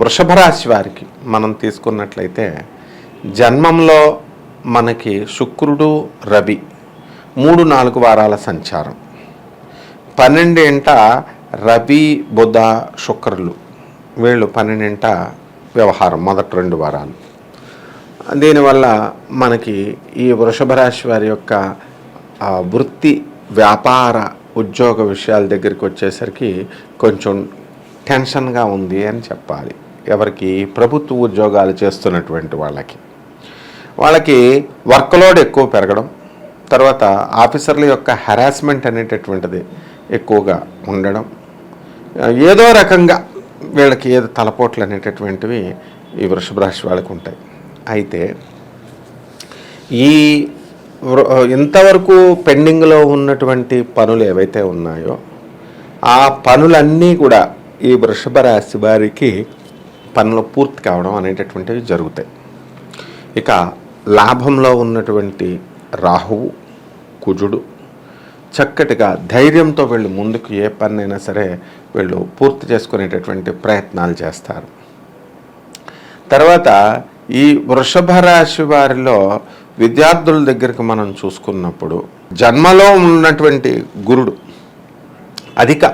వృషభ రాశి వారికి మనం తీసుకున్నట్లయితే జన్మంలో మనకి శుక్రుడు రవి 3-4 వారాల సంచారం, 12 రవి బుధ శుక్రులు వీళ్ళు 12 వ్యవహారం మొదటి 2 వారాలు. దీనివల్ల మనకి ఈ వృషభ రాశి వారి యొక్క వృత్తి వ్యాపార ఉద్యోగ విషయాల దగ్గరికి వచ్చేసరికి కొంచెం టెన్షన్గా ఉంది అని చెప్పాలి. ఎవరికి? ప్రభుత్వ ఉద్యోగాలు చేస్తున్నటువంటి వాళ్ళకి వర్క్లోడ్ ఎక్కువ పెరగడం, తర్వాత ఆఫీసర్ల యొక్క హెరాస్మెంట్ అనేటటువంటిది ఎక్కువగా ఉండడం, ఏదో రకంగా వీళ్ళకి ఏదో తలపోట్లు అనేటటువంటివి ఈ వృషభ రాశి వాళ్ళకి ఉంటాయి. అయితే ఈ ఇంతవరకు పెండింగ్లో ఉన్నటువంటి పనులు ఏవైతే ఉన్నాయో ఆ పనులన్నీ కూడా ఈ వృషభ రాశి వారికి పనులు పూర్తి కావడం అనేటటువంటివి జరుగుతాయి. ఇక లాభంలో ఉన్నటువంటి రాహువు కుజుడు చక్కటిగా ధైర్యంతో వీళ్ళు ముందుకు ఏ పనైనా సరే వీళ్ళు పూర్తి చేసుకునేటటువంటి ప్రయత్నాలు చేస్తారు. తర్వాత ఈ వృషభ రాశి వారిలో విద్యార్థుల దగ్గరికి మనం చూసుకున్నప్పుడు జన్మలో ఉన్నటువంటి గురుడు అధిక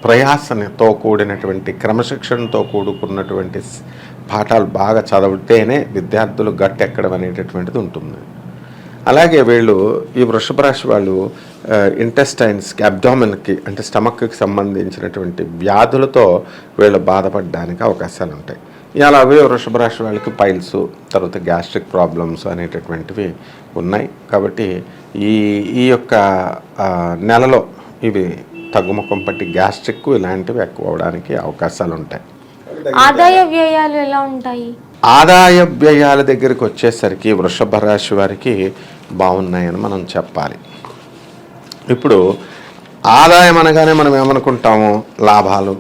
ప్రయాసనతో కూడినటువంటి క్రమశిక్షణతో కూడుకున్నటువంటి పాఠాలు బాగా చదివితేనే విద్యార్థులు గట్టెక్కడం అనేటటువంటిది ఉంటుంది. అలాగే వీళ్ళు ఈ వృషభ రాశి వాళ్ళు ఇంటెస్టైన్స్కి అబ్డామిన్కి అంటే స్టమక్కి సంబంధించినటువంటి వ్యాధులతో వీళ్ళు బాధపడడానికి అవకాశాలు ఉంటాయి. అలాగే వృషభ రాశి వాళ్ళకి పైల్స్, తర్వాత గ్యాస్ట్రిక్ ప్రాబ్లమ్స్ అనేటటువంటివి ఉన్నాయి. కాబట్టి ఈ యొక్క నెలలో ఇవి తగ్గుముఖం పట్టి గ్యాస్ట్రిక్ ఇలాంటివి ఎక్కువ అవడానికి అవకాశాలు ఉంటాయి. ఆదాయ వ్యయాలు ఎలా ఉంటాయి? ఆదాయ వ్యయాల దగ్గరికి వచ్చేసరికి వృషభ రాశి వారికి బాగున్నాయని మనం చెప్పాలి. ఇప్పుడు ఆదాయం అనగానే మనం ఏమనుకుంటాము? లాభాలు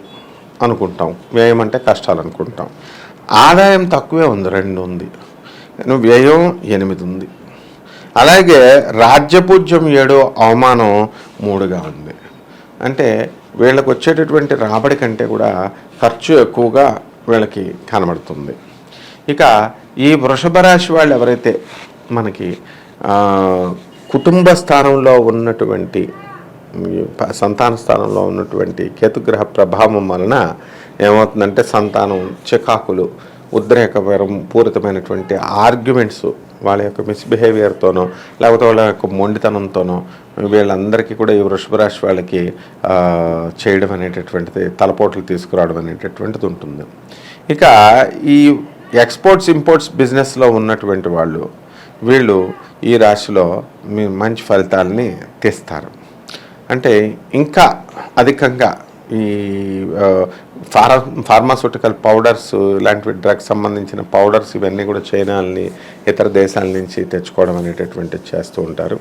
అనుకుంటాం, వ్యయం అంటే కష్టాలు అనుకుంటాం. ఆదాయం తక్కువే ఉంది, 2 ఉంది, వ్యయం 8 ఉంది. అలాగే రాజ్యపూజ్యం 7, అవమానం 3గా ఉంది. అంటే వీళ్ళకి వచ్చేటటువంటి రాబడి కంటే కూడా ఖర్చు ఎక్కువగా వీళ్ళకి కనబడుతుంది. ఇక ఈ వృషభ రాశి వాళ్ళు ఎవరైతే మనకి కుటుంబ స్థానంలో ఉన్నటువంటి సంతాన స్థానంలో ఉన్నటువంటి కేతుగ్రహ ప్రభావం వలన ఏమవుతుందంటే సంతానం చికాకులు, ఉద్రేకపరం పూరితమైనటువంటి ఆర్గ్యుమెంట్స్ వాళ్ళ యొక్క మిస్బిహేవియర్తోనో లేకపోతే వాళ్ళ యొక్క మొండితనంతోనో వీళ్ళందరికీ కూడా ఈ వృషభ రాశి వాళ్ళకి చేయడం అనేటటువంటిది, తలపోట్లు తీసుకురావడం అనేటటువంటిది ఉంటుంది. ఇక ఈ ఎక్స్పోర్ట్స్ ఇంపోర్ట్స్ బిజినెస్లో ఉన్నటువంటి వీళ్ళు ఈ రాశిలో మంచి ఫలితాలని తీస్తారు. అంటే ఇంకా అధికంగా ఈ ఫార్మాస్యూటికల్ పౌడర్స్ ఇలాంటివి డ్రగ్స్ సంబంధించిన పౌడర్స్ ఇవన్నీ కూడా చైనాలని ఇతర దేశాల నుంచి తెచ్చుకోవడం అనేటటువంటిది చేస్తూ ఉంటారు.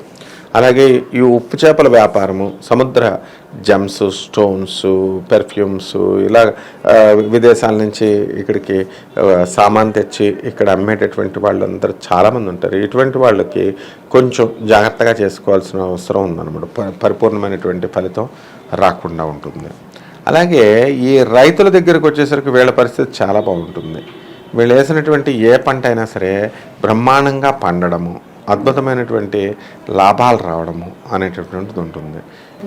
అలాగే ఈ ఉప్పు చేపల వ్యాపారము, సముద్ర జమ్స్, స్టోన్స్, పెర్ఫ్యూమ్స్ ఇలా విదేశాల నుంచి ఇక్కడికి సామాన్ తెచ్చి ఇక్కడ అమ్మేటటువంటి వాళ్ళందరూ చాలామంది ఉంటారు. ఇటువంటి వాళ్ళకి కొంచెం జాగ్రత్తగా చేసుకోవాల్సిన అవసరం ఉందన్నమాట. పరిపూర్ణమైనటువంటి ఫలితం రాకుండా ఉంటుంది. అలాగే ఈ రైతుల దగ్గరకు వచ్చేసరికి వీళ్ళ పరిస్థితి చాలా బాగుంటుంది. వీళ్ళు వేసినటువంటి ఏ పంట అయినా సరే బ్రహ్మాండంగా పండడము, అద్భుతమైనటువంటి లాభాలు రావడము అనేటటువంటిది ఉంటుంది.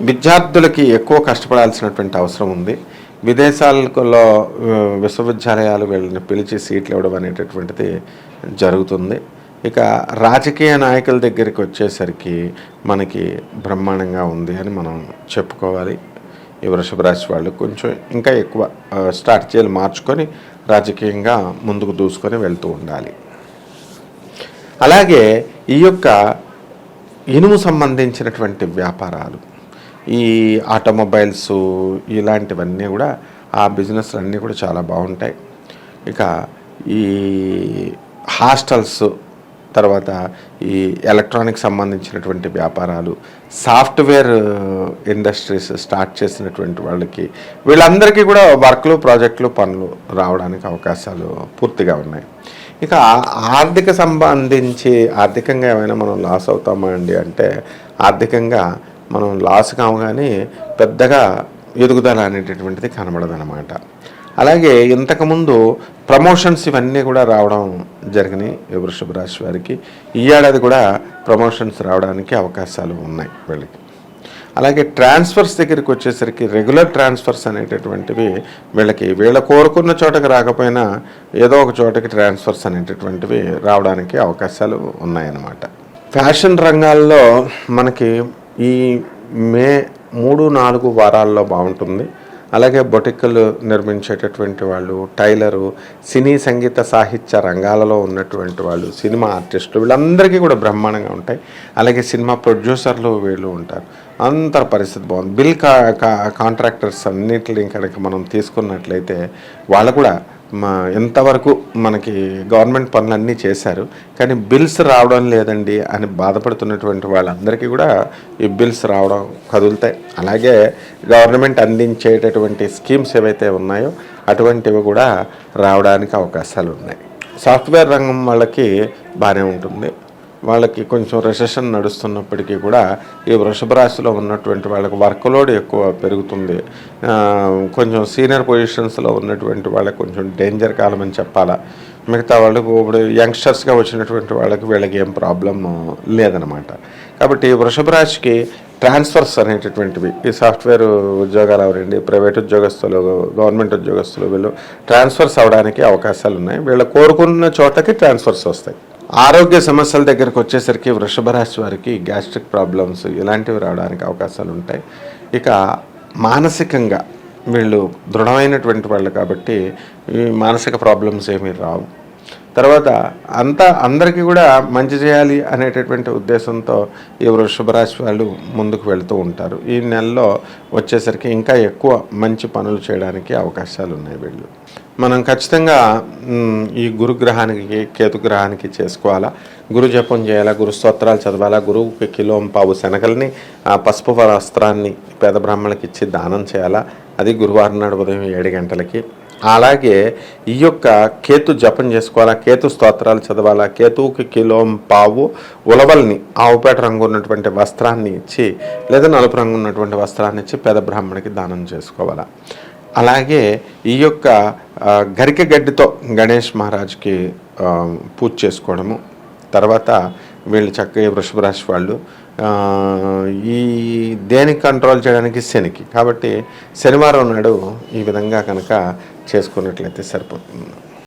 విద్యార్థులకి ఎక్కువ కష్టపడాల్సినటువంటి అవసరం ఉంది. విదేశాలలో విశ్వవిద్యాలయాలు వీళ్ళని పిలిచి సీట్లు ఇవ్వడం అనేటటువంటిది జరుగుతుంది. ఇక రాజకీయ నాయకుల దగ్గరికి వచ్చేసరికి మనకి బ్రహ్మాండంగా ఉంది అని మనం చెప్పుకోవాలి. ఈ వృషభ రాశి వాళ్ళు కొంచెం ఇంకా ఎక్కువ స్ట్రాటజీలు మార్చుకొని రాజకీయంగా ముందుకు దూసుకొని వెళ్తూ ఉండాలి. అలాగే ఈ యొక్క ఇనుము సంబంధించినటువంటి వ్యాపారాలు, ఈ ఆటోమొబైల్స్ ఇలాంటివన్నీ కూడా ఆ బిజినెస్లు అన్నీ కూడా చాలా బాగుంటాయి. ఇక ఈ హాస్టల్స్, తర్వాత ఈ ఎలక్ట్రానిక్ సంబంధించినటువంటి వ్యాపారాలు, సాఫ్ట్వేర్ ఇండస్ట్రీస్ స్టార్ట్ చేసినటువంటి వీళ్ళందరికీ కూడా వర్క్లు, ప్రాజెక్టులు, పనులు రావడానికి అవకాశాలు పూర్తిగా ఉన్నాయి. ఇక ఆర్థికంగా ఏమైనా మనం లాస్ అవుతామా అండి అంటే ఆర్థికంగా మనం లాస్ కావు, కానీ పెద్దగా ఎదుగుదల అనేటటువంటిది కనబడదన్నమాట. అలాగే ఇంతకుముందు ప్రమోషన్స్ ఇవన్నీ కూడా రావడం జరిగినాయి ఈ వృషభ రాశి వారికి. ఈ ఏడాది కూడా ప్రమోషన్స్ రావడానికి అవకాశాలు ఉన్నాయి వీళ్ళకి. అలాగే ట్రాన్స్ఫర్స్ దగ్గరికి వచ్చేసరికి రెగ్యులర్ ట్రాన్స్ఫర్స్ అనేటటువంటివి వీళ్ళ కోరుకున్న చోటకి రాకపోయినా ఏదో ఒక చోటకి ట్రాన్స్ఫర్స్ అనేటటువంటివి రావడానికి అవకాశాలు ఉన్నాయన్నమాట. ఫ్యాషన్ రంగాల్లో మనకి ఈ మే 3-4 వారాల్లో బాగుంటుంది. అలాగే బొటిక్కులు నిర్మించేటటువంటి వాళ్ళు, టైలరు, సినీ సంగీత సాహిత్య రంగాలలో ఉన్నటువంటి వాళ్ళు, సినిమా ఆర్టిస్టులు, వీళ్ళందరికీ కూడా బ్రహ్మాండంగా ఉంటాయి. అలాగే సినిమా ప్రొడ్యూసర్లు వీళ్ళు ఉంటారు. అంత పరిస్థితి బాగుంది. బిల్ కాంట్రాక్టర్స్ అన్నిటిని కనుక మనం తీసుకున్నట్లయితే వాళ్ళు కూడా ఎంతవరకు మనకి గవర్నమెంట్ పనులన్నీ చేశారు, కానీ బిల్స్ రావడం లేదండి అని బాధపడుతున్నటువంటి వాళ్ళందరికీ కూడా ఈ బిల్స్ రావడం కదులుతాయి. అలాగే గవర్నమెంట్ అందించేటటువంటి స్కీమ్స్ ఏవైతే ఉన్నాయో అటువంటివి కూడా రావడానికి అవకాశాలు ఉన్నాయి. సాఫ్ట్వేర్ రంగం వాళ్ళకి బాగానే ఉంటుంది. వాళ్ళకి కొంచెం రెసెషన్ నడుస్తున్నప్పటికీ కూడా ఈ వృషభ రాశిలో ఉన్నటువంటి వాళ్ళకి వర్క్ లోడ్ ఎక్కువ పెరుగుతుంది. కొంచెం సీనియర్ పొజిషన్స్లో ఉన్నటువంటి వాళ్ళకి కొంచెం డేంజర్ కాలం అని చెప్పాలా. మిగతా వాళ్ళకు ఇప్పుడు యంగ్స్టర్స్గా వచ్చినటువంటి వీళ్ళకి ఏం ప్రాబ్లం లేదనమాట. కాబట్టి వృషభ రాశికి ట్రాన్స్ఫర్స్ అనేటటువంటివి ఈ సాఫ్ట్వేర్ ఉద్యోగాలు అవరండి, ప్రైవేట్ ఉద్యోగస్తులు, గవర్నమెంట్ ఉద్యోగస్తులు వీళ్ళు ట్రాన్స్ఫర్స్ అవడానికి అవకాశాలు ఉన్నాయి. వీళ్ళు కోరుకున్న చోటకి ట్రాన్స్ఫర్స్ వస్తాయి. ఆరోగ్య సమస్యల దగ్గరకు వచ్చేసరికి వృషభ రాశి వారికి గ్యాస్ట్రిక్ ప్రాబ్లమ్స్ ఇలాంటివి రావడానికి అవకాశాలు ఉంటాయి. ఇక మానసికంగా వీళ్ళు దృఢమైనటువంటి వాళ్ళు కాబట్టి ఈ మానసిక ప్రాబ్లమ్స్ ఏమీ రావు. తర్వాత అందరికీ కూడా మంచి చేయాలి అనేటటువంటి ఉద్దేశంతో ఈ వృషభ రాశి వాళ్ళు ముందుకు వెళుతూ ఉంటారు. ఈ నెలలో వచ్చేసరికి ఇంకా ఎక్కువ మంచి పనులు చేయడానికి అవకాశాలు ఉన్నాయి వీళ్ళు. మనం ఖచ్చితంగా ఈ గురుగ్రహానికి, కేతుగ్రహానికి చేసుకోవాలా, గురు జపం చేయాలా, గురు స్తోత్రాలు చదవాలా, గురువుకి 1.5 కిలో శనగల్ని పసుపు వస్త్రాన్ని పేద బ్రాహ్మణులకి ఇచ్చి దానం చేయాలా. అది గురువారం నాడు ఉదయం 7 గంటలకి. అలాగే ఈ యొక్క కేతు జపం చేసుకోవాలా, కేతు స్తోత్రాలు చదవాలా, కేతువుకి 1.5 కిలో ఉలవల్ని ఆవుపేట రంగు ఉన్నటువంటి వస్త్రాన్ని ఇచ్చి లేదా నలుపు రంగు ఉన్నటువంటి వస్త్రాన్ని ఇచ్చి పేద బ్రాహ్మణికి దానం చేసుకోవాలా. అలాగే ఈ యొక్క గరిక గడ్డితో గణేష్ మహారాజ్కి పూజ చేసుకోవడము. తర్వాత వీళ్ళు చక్కగా వృషభ రాశి వాళ్ళు ఈ దేనికి కంట్రోల్ చేయడానికి శనికి, కాబట్టి శనివారం నాడు ఈ విధంగా కనుక చేసుకున్నట్లయితే సరిపోతుంది.